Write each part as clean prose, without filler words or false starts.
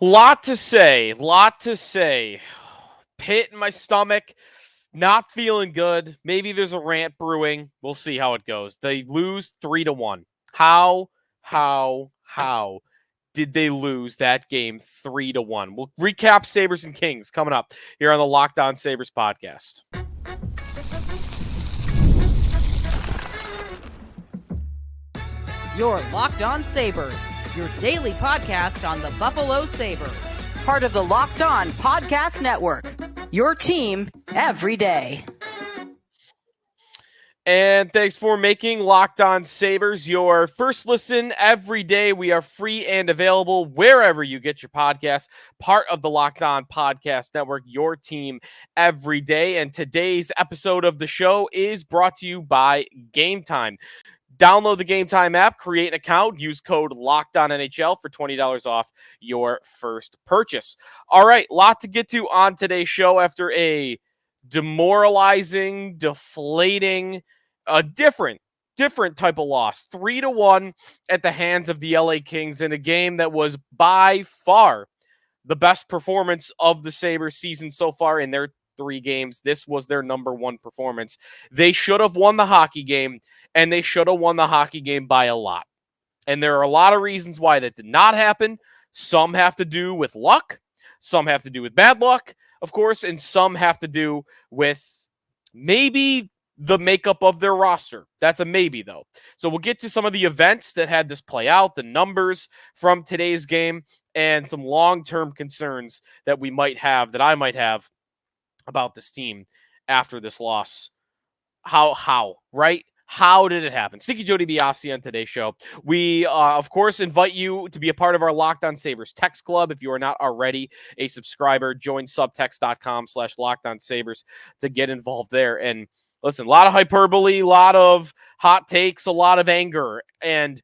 Lot to say. Pit in my stomach. Not feeling good. Maybe there's a rant brewing. We'll see how it goes. They lose 3-1. How did they lose that game 3-1? We'll recap Sabres and Kings coming up here on the Locked On Sabres podcast. Your Locked On Sabres, your daily podcast on the Buffalo Sabres. Part of the Locked On Podcast Network, your team every day. And thanks for making Locked On Sabres your first listen every day. We are free and available wherever you get your podcasts. Part of the Locked On Podcast Network, your team every day. And today's episode of the show is brought to you by Gametime. Download the Gametime app, create an account, use code LOCKEDONNHL for $20 off your first purchase. All right, lot to get to on today's show after a demoralizing, deflating, a different type of loss. 3-1 at the hands of the LA Kings in a game that was by far the best performance of the Sabres season so far in their 3 games. This was their number 1 performance. They should have won the hockey game, and they should have won the hockey game by a lot. And there are a lot of reasons why that did not happen. Some have to do with luck. Some have to do with bad luck, of course, and some have to do with maybe the makeup of their roster. That's a maybe, though. So we'll get to some of the events that had this play out, the numbers from today's game, and some long-term concerns that I might have about this team after this loss. How, right? How did it happen? Sticky Joe DiBiase on today's show. We, of course, invite you to be a part of our Locked On Sabres text club. If you are not already a subscriber, join subtext.com/LockedOnSabres to get involved there. And listen, a lot of hyperbole, a lot of hot takes, a lot of anger, and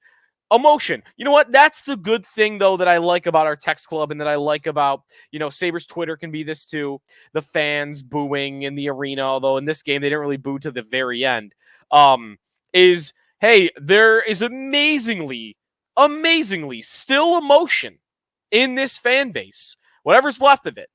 emotion. You know what? That's the good thing, though, that I like about our text club and that I like about, Sabres Twitter can be this too. The fans booing in the arena, although in this game they didn't really boo to the very end. Is, hey, there is amazingly still emotion in this fan base, whatever's left of it,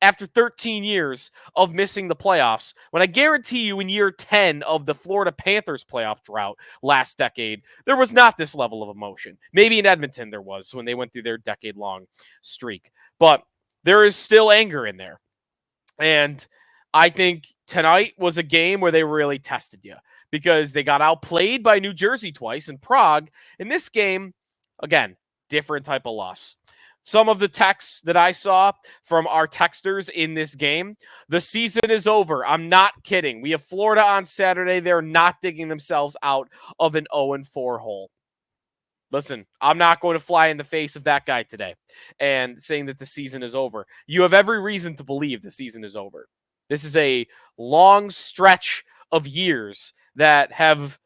after 13 years of missing the playoffs, when I guarantee you in year 10 of the Florida Panthers playoff drought last decade, there was not this level of emotion. Maybe in Edmonton there was when they went through their decade-long streak. But there is still anger in there. And I think tonight was a game where they really tested you because they got outplayed by New Jersey twice and Prague. In this game, again, different type of loss. Some of the texts that I saw from our texters in this game, the season is over. I'm not kidding. We have Florida on Saturday. They're not digging themselves out of an 0-4 hole. Listen, I'm not going to fly in the face of that guy today and saying that the season is over. You have every reason to believe the season is over. This is a long stretch of years that have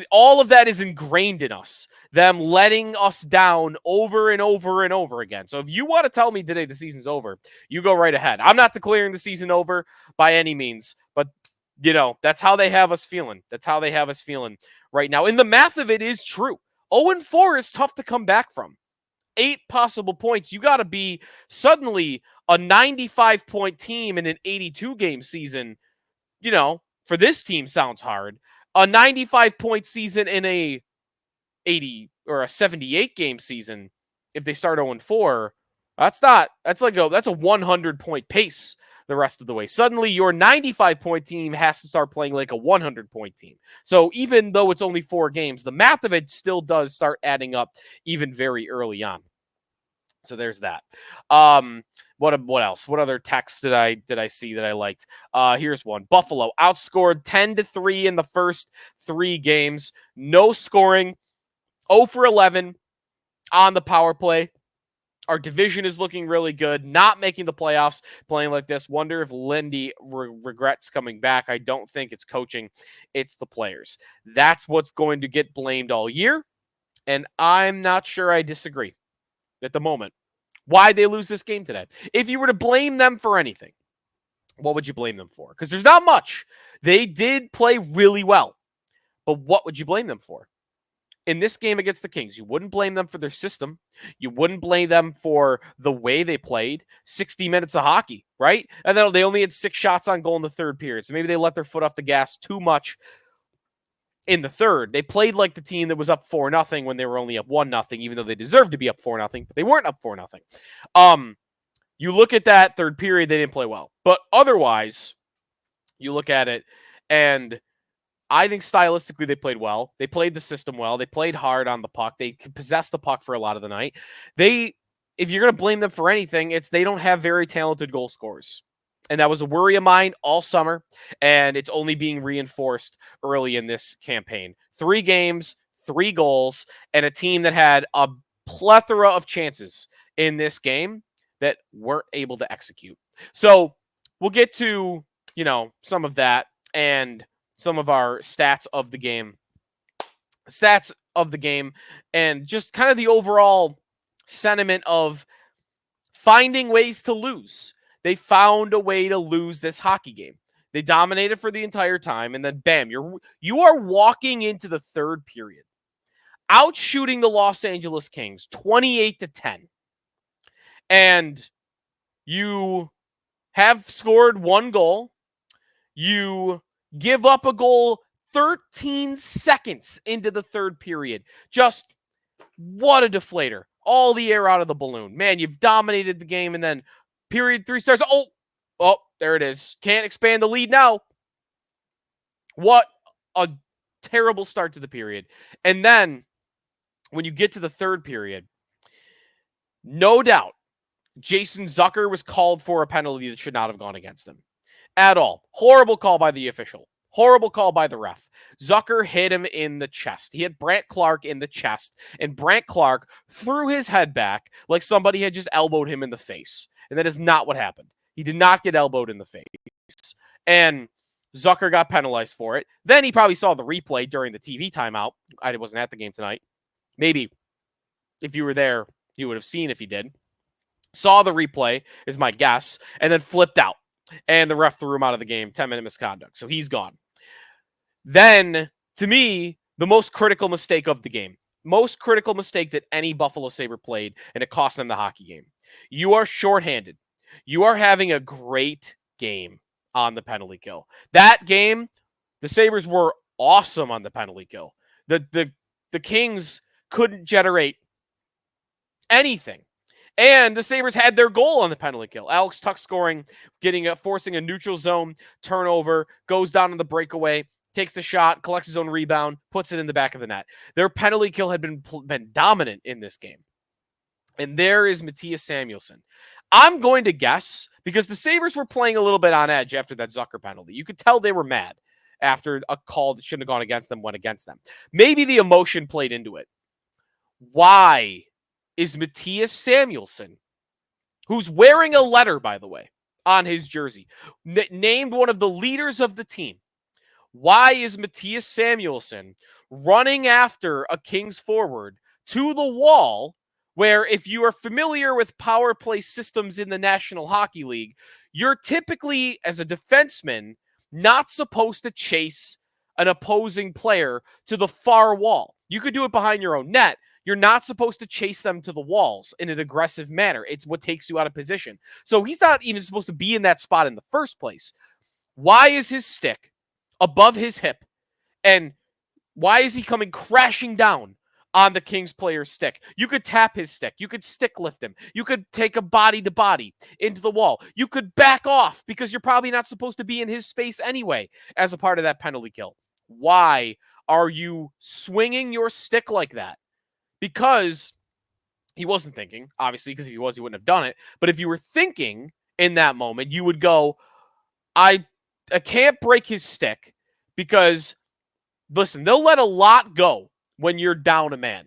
all of that is ingrained in us, them letting us down over and over and over again. So if you want to tell me today the season's over, you go right ahead. I'm not declaring the season over by any means, but that's how they have us feeling. That's how they have us feeling right now. And the math of it is true. 0-4 is tough to come back from. 8 possible points. You got to be suddenly a 95-point team in an 82-game season. For this team sounds hard. A 95-point season in a 80 or a 78-game season, if they start 0-4, that's a 100-point pace the rest of the way. Suddenly, your 95-point team has to start playing like a 100-point team. So even though it's only 4 games, the math of it still does start adding up even very early on. So there's that. What else? What other text did I see that I liked? Here's one. Buffalo outscored 10-3 in the first 3 games. No scoring. 0-11 on the power play. Our division is looking really good. Not making the playoffs, playing like this. Wonder if Lindy regrets coming back. I don't think it's coaching. It's the players. That's what's going to get blamed all year. And I'm not sure I disagree at the moment. Why they lose this game today? If you were to blame them for anything, what would you blame them for? Because there's not much. They did play really well. But what would you blame them for? in this game against the Kings, you wouldn't blame them for their system. You wouldn't blame them for the way they played. 60 minutes of hockey, right? And then they only had 6 shots on goal in the third period. So maybe they let their foot off the gas too much in the third. They played like the team that was up 4-0 when they were only up 1-0, even though they deserved to be up 4-0, but they weren't up 4-0. You look at that third period, they didn't play well. But otherwise, you look at it, and I think stylistically they played well. They played the system well. They played hard on the puck. They possessed the puck for a lot of the night. If you're going to blame them for anything, it's they don't have very talented goal scorers. And that was a worry of mine all summer, and it's only being reinforced early in this campaign. 3 games, 3 goals, and a team that had a plethora of chances in this game that weren't able to execute. So we'll get to, some of that and some of our stats of the game, and just kind of the overall sentiment of finding ways to lose. They found a way to lose this hockey game. They dominated for the entire time, and then bam, you are walking into the third period, outshooting the Los Angeles Kings 28-10. And you have scored 1 goal. You give up a goal 13 seconds into the third period. Just what a deflator. All the air out of the balloon. Man, you've dominated the game, and then period 3 starts. Oh, there it is. Can't expand the lead now. What a terrible start to the period. And then when you get to the third period, no doubt, Jason Zucker was called for a penalty that should not have gone against him at all. Horrible call by the official. Horrible call by the ref. Zucker hit him in the chest. He hit Brandt Clark in the chest, and Brandt Clark threw his head back like somebody had just elbowed him in the face. And that is not what happened. He did not get elbowed in the face. And Zucker got penalized for it. Then he probably saw the replay during the TV timeout. I wasn't at the game tonight. Maybe if you were there, you would have seen if he did. Saw the replay, is my guess, and then flipped out. And the ref threw him out of the game, 10-minute misconduct. So he's gone. Then, to me, the most critical mistake of the game. Most critical mistake that any Buffalo Sabre played, and it cost them the hockey game. You are shorthanded. You are having a great game on the penalty kill. That game, the Sabres were awesome on the penalty kill. The Kings couldn't generate anything. And the Sabres had their goal on the penalty kill. Alex Tuch scoring, forcing a neutral zone turnover, goes down on the breakaway, takes the shot, collects his own rebound, puts it in the back of the net. Their penalty kill had been dominant in this game. And there is Mattias Samuelsson. I'm going to guess, because the Sabres were playing a little bit on edge after that Zucker penalty. You could tell they were mad after a call that shouldn't have gone against them went against them. Maybe the emotion played into it. Why is Mattias Samuelsson, who's wearing a letter, by the way, on his jersey, named one of the leaders of the team? Why is Mattias Samuelsson running after a Kings forward to the wall, where if you are familiar with power play systems in the National Hockey League, you're typically, as a defenseman, not supposed to chase an opposing player to the far wall. You could do it behind your own net. You're not supposed to chase them to the walls in an aggressive manner. It's what takes you out of position. So he's not even supposed to be in that spot in the first place. Why is his stick above his hip? And why is he coming crashing down on the Kings player's stick? You could tap his stick. You could stick lift him. You could take a body to body into the wall. You could back off because you're probably not supposed to be in his space anyway as a part of that penalty kill. Why are you swinging your stick like that? Because he wasn't thinking, obviously, because if he was, he wouldn't have done it. But if you were thinking in that moment, you would go, I can't break his stick because, listen, they'll let a lot go when you're down a man.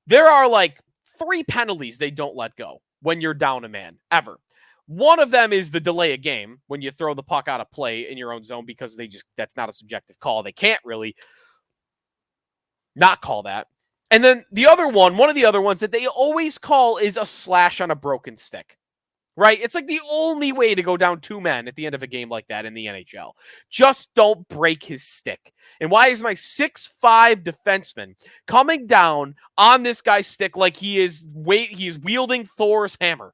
There are like 3 penalties they don't let go when you're down a man, ever. One of them is the delay a game, when you throw the puck out of play in your own zone because that's not a subjective call. They can't really not call that. And then one of the other ones that they always call is a slash on a broken stick, right? It's like the only way to go down 2 men at the end of a game like that in the NHL. Just don't break his stick. And why is my 6'5" defenseman coming down on this guy's stick like he is wielding Thor's hammer?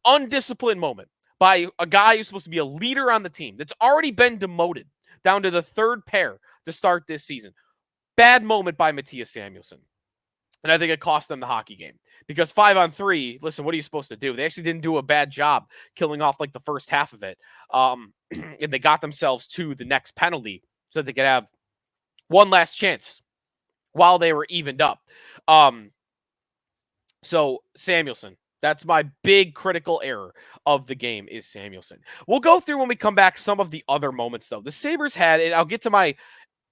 Undisciplined moment by a guy who's supposed to be a leader on the team that's already been demoted down to the third pair to start this season. Bad moment by Mattias Samuelsson. And I think it cost them the hockey game. Because 5-on-3, listen, what are you supposed to do? They actually didn't do a bad job killing off like the first half of it. And they got themselves to the next penalty so that they could have one last chance while they were evened up. So Samuelsson, that's my big critical error of the game is Samuelsson. We'll go through when we come back some of the other moments, though. The Sabres had, and I'll get to my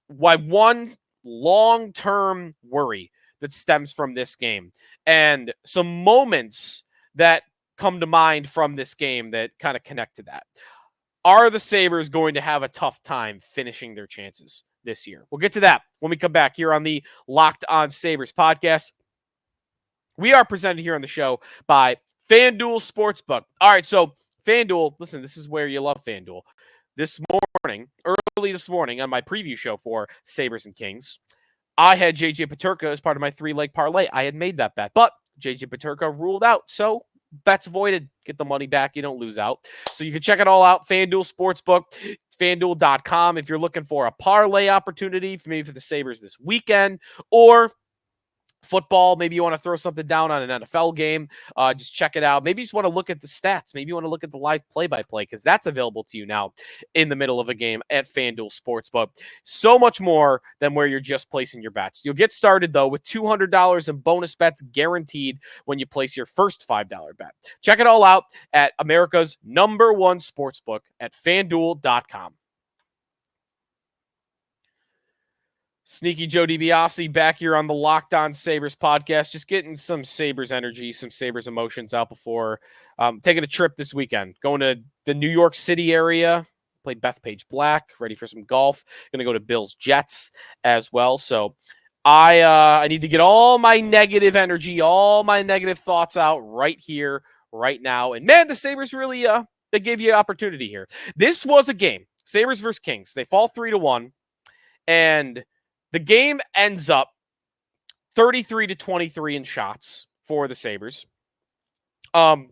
one long-term worry that stems from this game and some moments that come to mind from this game that kind of connect to that. Are the Sabres going to have a tough time finishing their chances this year? We'll get to that when we come back here on the Locked On Sabres podcast. We are presented here on the show by FanDuel Sportsbook. All right, so FanDuel, listen, this is where you love FanDuel. Early this morning on my preview show for Sabres and Kings, I had JJ Peterka as part of my 3-leg parlay. I had made that bet, but JJ Peterka ruled out, so bets voided. Get the money back. You don't lose out. So you can check it all out. FanDuel Sportsbook, FanDuel.com. If you're looking for a parlay opportunity for maybe for the Sabres this weekend or football, maybe you want to throw something down on an NFL game, just check it out. Maybe you just want to look at the stats. Maybe you want to look at the live play-by-play because that's available to you now in the middle of a game at FanDuel Sportsbook. So much more than where you're just placing your bets. You'll get started, though, with $200 in bonus bets guaranteed when you place your first $5 bet. Check it all out at America's #1 sportsbook at FanDuel.com. Sneaky Joe DiBiase back here on the Locked On Sabres podcast, just getting some Sabres energy, some Sabres emotions out before taking a trip this weekend. Going to the New York City area, played Bethpage Black, ready for some golf. Going to go to Bills Jets as well. So I need to get all my negative energy, all my negative thoughts out right here, right now. And man, the Sabres really, they gave you opportunity here. This was a game, Sabres versus Kings. They fall 3-1, and the game ends up 33-23 in shots for the Sabres. In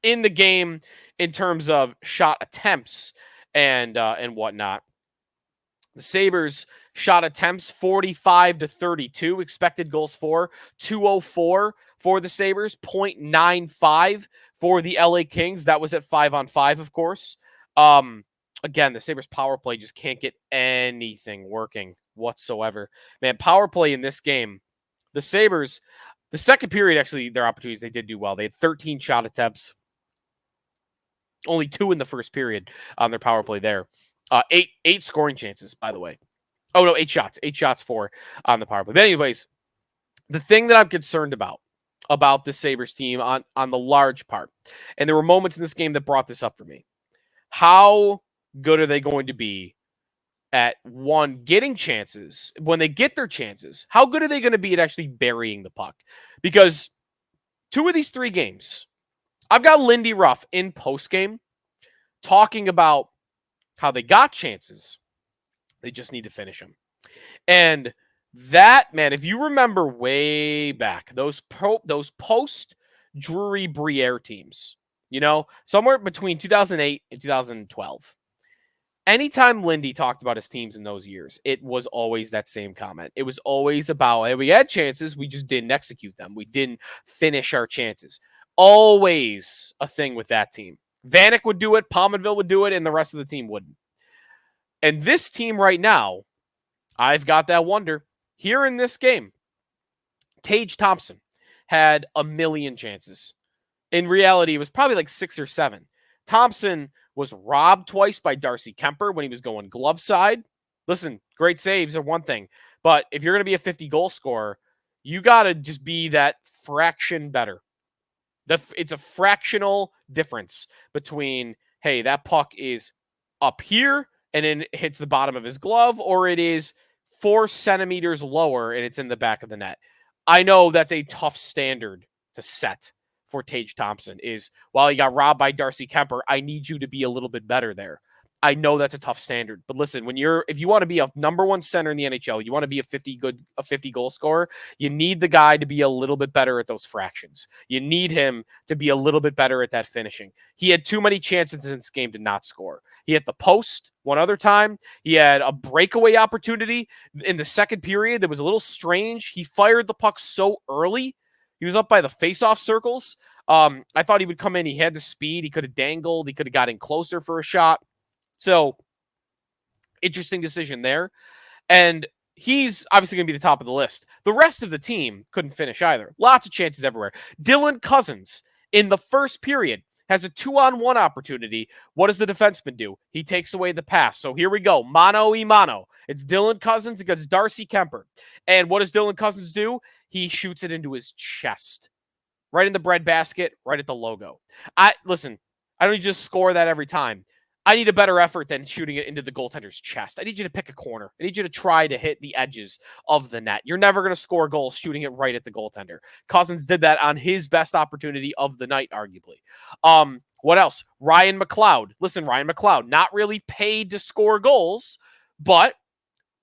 the game, in terms of shot attempts and whatnot, the Sabres shot attempts 45-32, expected goals for 204 for the Sabres, 0.95 for the LA Kings. That was at 5-on-5, of course. Again, the Sabres power play just can't get anything working whatsoever. Man, power play in this game, the Sabres, the second period, actually, their opportunities, they did do well. They had 13 shot attempts, only 2 in the first period on their power play there. Eight scoring chances, by the way. Oh, no, 8 shots. 8 shots for on the power play. But anyways, the thing that I'm concerned about the Sabres team on the large part, and there were moments in this game that brought this up for me. How good are they going to be at, one, getting chances? When they get their chances, how good are they going to be at actually burying the puck? Because 2 of these 3 games, I've got Lindy Ruff in postgame talking about how they got chances. They just need to finish them. And that, man, if you remember way back, those post Drury Briere teams, you know, somewhere between 2008 and 2012. Anytime Lindy talked about his teams in those years, it was always that same comment. It was always about, hey, we had chances, we just didn't execute them. We didn't finish our chances. Always a thing with that team. Vanek would do it, Pominville would do it, and the rest of the team wouldn't. And this team right now, I've got that wonder. Here in this game, Tage Thompson had a million chances. In reality, it was probably like 6 or 7. Thompson was robbed twice by Darcy Kemper when he was going glove side. Listen, great saves are one thing, but if you're going to be a 50-goal scorer, you got to just be that fraction better. It's a fractional difference between, hey, that puck is up here and then it hits the bottom of his glove, or it is 4 centimeters lower and it's in the back of the net. I know that's a tough standard to set for Tage Thompson, is, while he got robbed by Darcy Kemper, I need you to be a little bit better there. I know that's a tough standard, but listen, if you want to be a number one center in the NHL, you want to be a 50 goal scorer, you need the guy to be a little bit better at those fractions. You need him to be a little bit better at that finishing. He had too many chances in this game to not score. He hit the post one other time. He had a breakaway opportunity in the second period that was a little strange. He fired the puck so early. He was up by the faceoff circles. I thought he would come in. He had the speed. He could have dangled. He could have got in closer for a shot. So, interesting decision there. And he's obviously going to be the top of the list. The rest of the team couldn't finish either. Lots of chances everywhere. Dylan Cousins, in the first period, has a 2-on-1 opportunity. What does the defenseman do? He takes away the pass. So here we go. Mano y mano. It's Dylan Cousins against Darcy Kemper. And what does Dylan Cousins do? He shoots it into his chest. Right in the breadbasket, right at the logo. Listen, I don't just score that every time. I need a better effort than shooting it into the goaltender's chest. I need you to pick a corner. I need you to try to hit the edges of the net. You're never going to score goals shooting it right at the goaltender. Cousins did that on his best opportunity of the night, arguably. What else? Ryan McLeod. Listen, Ryan McLeod, not really paid to score goals, but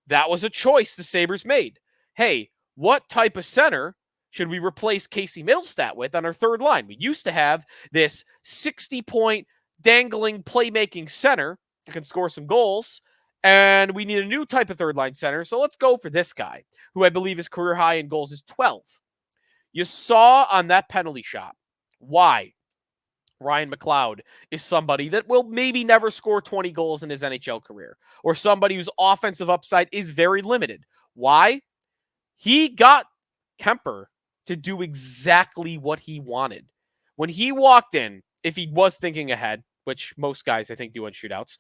that was a choice the Sabres made. Hey, what type of center should we replace Casey Middlestat with on our third line? We used to have this 60-point dangling playmaking center that can score some goals, and we need a new type of third line center. So let's go for this guy, who I believe his career high in goals is 12. You saw on that penalty shot why Ryan McLeod is somebody that will maybe never score 20 goals in his NHL career, or somebody whose offensive upside is very limited. Why? He got Kemper to do exactly what he wanted. When he walked in, if he was thinking ahead, which most guys I think do on shootouts,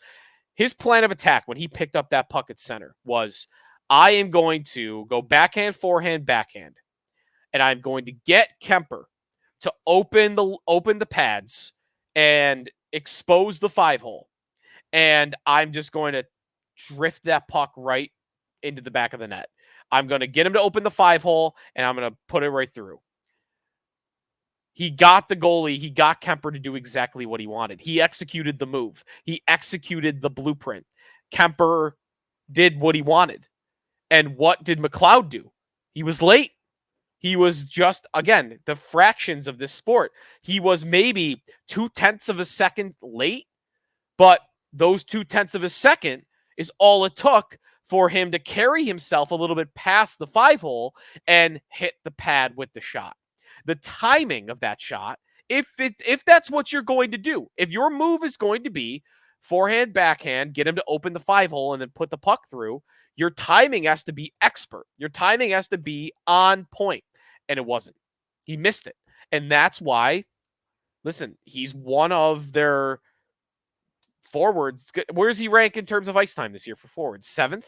his plan of attack when he picked up that puck at center was, I am going to go backhand, forehand, backhand, and I'm going to get Kemper to open the pads and expose the 5-hole. And I'm just going to drift that puck right into the back of the net. I'm going to get him to open the 5-hole, and I'm going to put it right through. He got the goalie. He got Kemper to do exactly what he wanted. He executed the move. He executed the blueprint. Kemper did what he wanted. And what did McLeod do? He was late. He was just, again, the fractions of this sport. He was maybe 0.2 of a second late, but those 0.2 of a second is all it took for him to carry himself a little bit past the 5-hole and hit the pad with the shot. The timing of that shot, if that's what you're going to do, if your move is going to be forehand, backhand, get him to open the 5-hole and then put the puck through, your timing has to be expert. Your timing has to be on point. And it wasn't. He missed it. And that's why, listen, he's one of their forwards. Where does he rank in terms of ice time this year for forwards? 7th?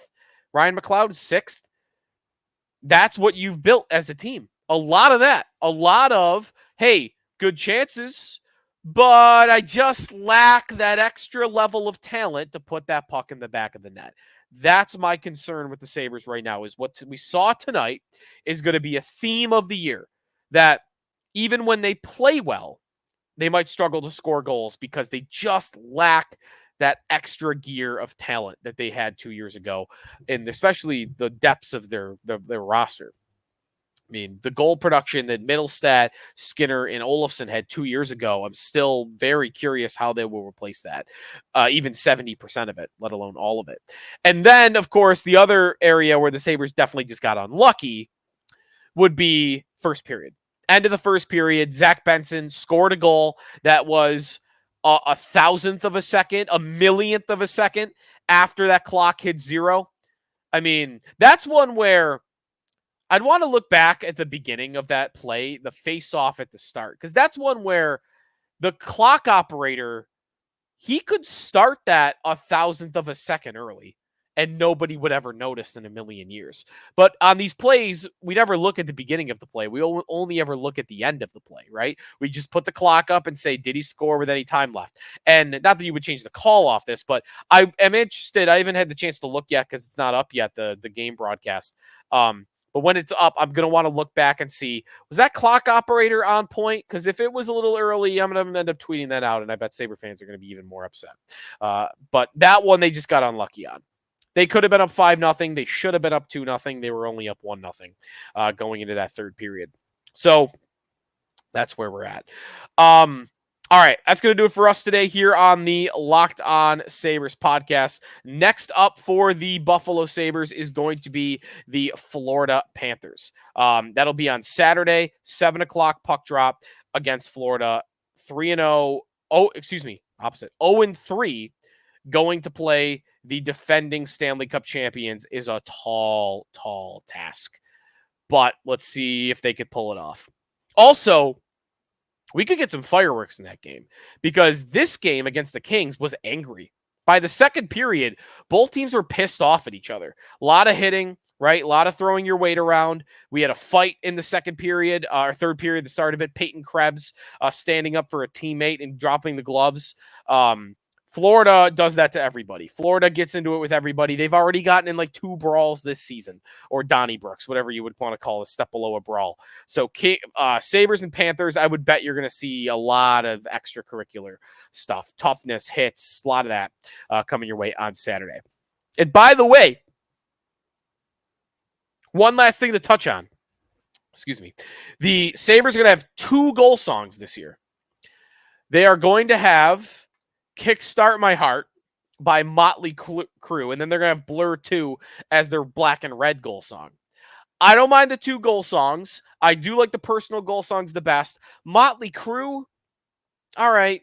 Ryan McLeod, 6th? That's what you've built as a team. A lot of that. A lot of, hey, good chances, but I just lack that extra level of talent to put that puck in the back of the net. That's my concern with the Sabres right now, is what we saw tonight is going to be a theme of the year, that even when they play well, they might struggle to score goals because they just lack that extra gear of talent that they had 2 years ago, and especially the depths of their roster. I mean, the goal production that Middlestat, Skinner, and Olofsson had 2 years ago, I'm still very curious how they will replace that. Even 70% of it, let alone all of it. And then, of course, the other area where the Sabres definitely just got unlucky would be first period. End of the first period, Zach Benson scored a goal that was a thousandth of a second, a millionth of a second after that clock hit zero. I mean, that's one where I'd want to look back at the beginning of that play, the face-off at the start, because that's one where the clock operator, he could start that a thousandth of a second early, and nobody would ever notice in a million years. But on these plays, we never look at the beginning of the play. We only ever look at the end of the play, right? We just put the clock up and say, did he score with any time left? And not that you would change the call off this, but I am interested. I haven't had the chance to look yet because it's not up yet, the game broadcast. But when it's up, I'm going to want to look back and see, was that clock operator on point? Because if it was a little early, I'm going to end up tweeting that out, and I bet Sabre fans are going to be even more upset. But that one, they just got unlucky on. They could have been up 5-0. They should have been up 2-0. They were only up 1-0 going into that third period. So that's where we're at. All right, that's going to do it for us today here on the Locked On Sabres podcast. Next up for the Buffalo Sabres is going to be the Florida Panthers. That'll be on Saturday, 7 o'clock puck drop against Florida. 3-0. Oh, excuse me, opposite. 0-3 going to play the defending Stanley Cup champions is a tall, tall task. But let's see if they could pull it off. Also, we could get some fireworks in that game because this game against the Kings was angry. By the second period, both teams were pissed off at each other. A lot of hitting, right? A lot of throwing your weight around. We had a fight in the second period, or third period, the start of it. Peyton Krebs standing up for a teammate and dropping the gloves. Florida does that to everybody. Florida gets into it with everybody. They've already gotten in like 2 brawls this season, or Donniebrooks, whatever you would want to call a step below a brawl. So Sabres and Panthers, I would bet you're going to see a lot of extracurricular stuff, toughness, hits, a lot of that coming your way on Saturday. And by the way, one last thing to touch on. Excuse me. The Sabres are going to have 2 goal songs this year. They are going to have Kickstart My Heart by Motley Crue, and then they're going to have Blur 2 as their black and red goal song. I don't mind the 2 goal songs. I do like the personal goal songs the best. Motley Crue, all right.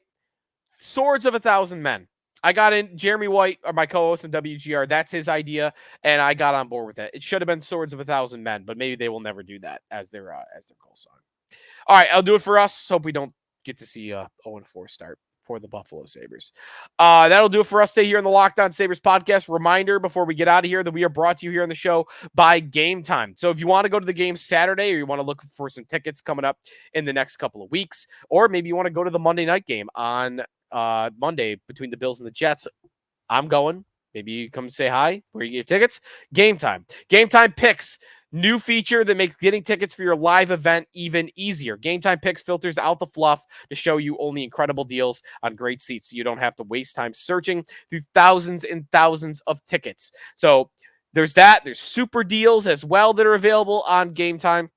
Swords of a Thousand Men. I got in Jeremy White, or my co-host in WGR. That's his idea, and I got on board with it. It should have been Swords of a Thousand Men, but maybe they will never do that as their goal song. All right, I'll do it for us. Hope we don't get to see a 0-4 start for the Buffalo Sabres. That'll do it for us today here on the Locked On Sabres podcast. Reminder before we get out of here that we are brought to you here on the show by Gametime. So if you want to go to the game Saturday, or you want to look for some tickets coming up in the next couple of weeks, or maybe you want to go to the Monday night game on Monday between the Bills and the Jets, I'm going. Maybe you come say hi. Where you get your tickets? Gametime. Gametime picks. New feature that makes getting tickets for your live event even easier. Gametime Picks filters out the fluff to show you only incredible deals on great seats so you don't have to waste time searching through thousands and thousands of tickets. So there's that. There's super deals as well that are available on Gametime.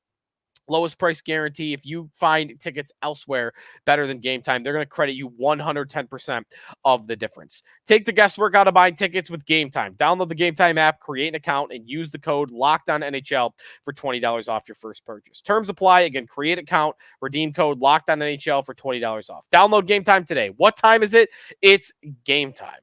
Lowest price guarantee. If you find tickets elsewhere better than Gametime, they're going to credit you 110% of the difference. Take the guesswork out of buying tickets with Gametime. Download the Gametime app, create an account, and use the code LOCKEDONNHL for $20 off your first purchase. Terms apply. Again, create an account, redeem code LOCKEDONNHL for $20 off. Download Gametime today. What time is it? It's game time.